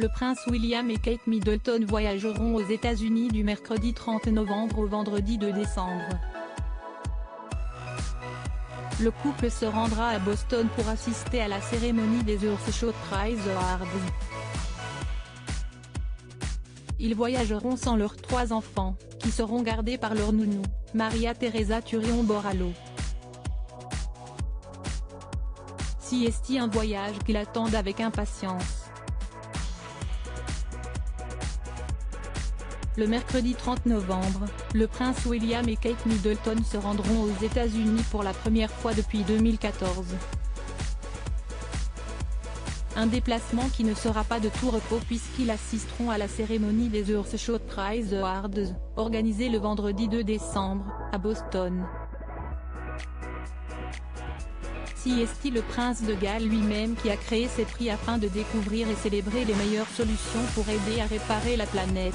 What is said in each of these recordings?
Le prince William et Kate Middleton voyageront aux États-Unis du mercredi 30 novembre au vendredi 2 décembre. Le couple se rendra à Boston pour assister à la cérémonie des Earthshot Prize Awards. Ils voyageront sans leurs 3 enfants, qui seront gardés par leur nounou, Maria Teresa Turion-Borrallo. C'est un voyage qu'ils attendent avec impatience. Le mercredi 30 novembre, le prince William et Kate Middleton se rendront aux États-Unis pour la première fois depuis 2014. Un déplacement qui ne sera pas de tout repos puisqu'ils assisteront à la cérémonie des Earthshot Prize Awards, organisée le vendredi 2 décembre, à Boston. C'est le prince de Galles lui-même qui a créé ces prix afin de découvrir et célébrer les meilleures solutions pour aider à réparer la planète.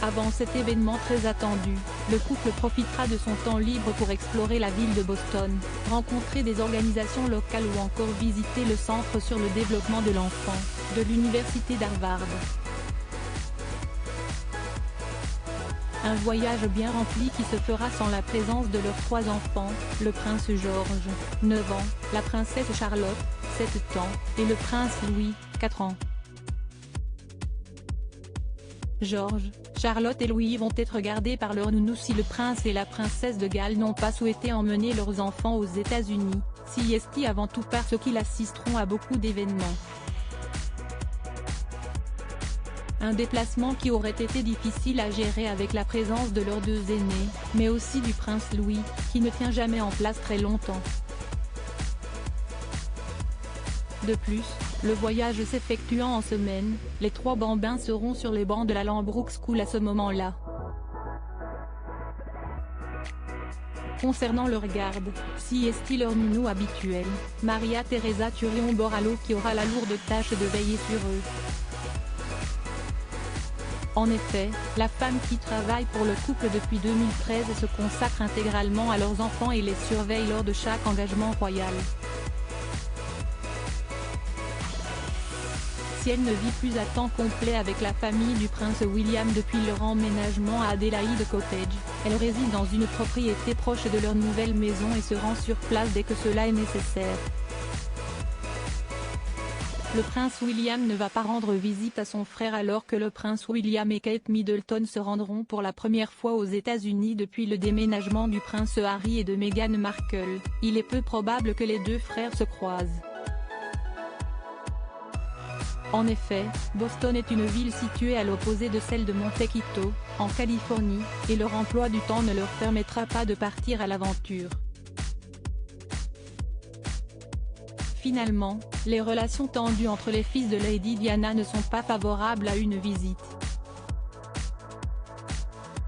Avant cet événement très attendu, le couple profitera de son temps libre pour explorer la ville de Boston, rencontrer des organisations locales ou encore visiter le Centre sur le développement de l'enfant, de l'université d'Harvard. Un voyage bien rempli qui se fera sans la présence de leurs 3 enfants, le prince George, 9 ans, la princesse Charlotte, 7 ans, et le prince Louis, 4 ans. George, Charlotte et Louis vont être gardés par leur nounou si le prince et la princesse de Galles n'ont pas souhaité emmener leurs enfants aux États-Unis, c'est avant tout parce qu'ils assisteront à beaucoup d'événements. Un déplacement qui aurait été difficile à gérer avec la présence de leurs 2 aînés, mais aussi du prince Louis, qui ne tient jamais en place très longtemps. De plus, le voyage s'effectuant en semaine, les 3 bambins seront sur les bancs de la Lambrook School à ce moment-là. Concernant leur garde, c'est leur nounou habituelle, Maria Teresa Turion-Borrallo qui aura la lourde tâche de veiller sur eux. En effet, la femme qui travaille pour le couple depuis 2013 se consacre intégralement à leurs enfants et les surveille lors de chaque engagement royal. Si elle ne vit plus à temps complet avec la famille du prince William depuis leur emménagement à Adelaide Cottage, elle réside dans une propriété proche de leur nouvelle maison et se rend sur place dès que cela est nécessaire. Le prince William ne va pas rendre visite à son frère alors que le prince William et Kate Middleton se rendront pour la première fois aux États-Unis depuis le déménagement du prince Harry et de Meghan Markle. Il est peu probable que les 2 frères se croisent. En effet, Boston est une ville située à l'opposé de celle de Montecito, en Californie, et leur emploi du temps ne leur permettra pas de partir à l'aventure. Finalement, les relations tendues entre les fils de Lady Diana ne sont pas favorables à une visite.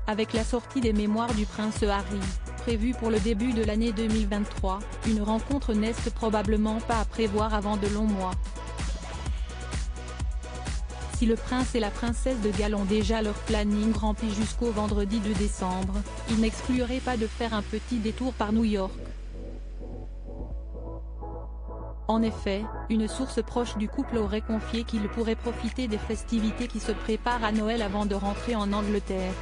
Avec la sortie des mémoires du prince Harry, prévue pour le début de l'année 2023, une rencontre n'est probablement pas à prévoir avant de longs mois. Si le prince et la princesse de Galles ont déjà leur planning rempli jusqu'au vendredi 2 décembre, ils n'excluraient pas de faire un petit détour par New York. En effet, une source proche du couple aurait confié qu'ils pourraient profiter des festivités qui se préparent à Noël avant de rentrer en Angleterre.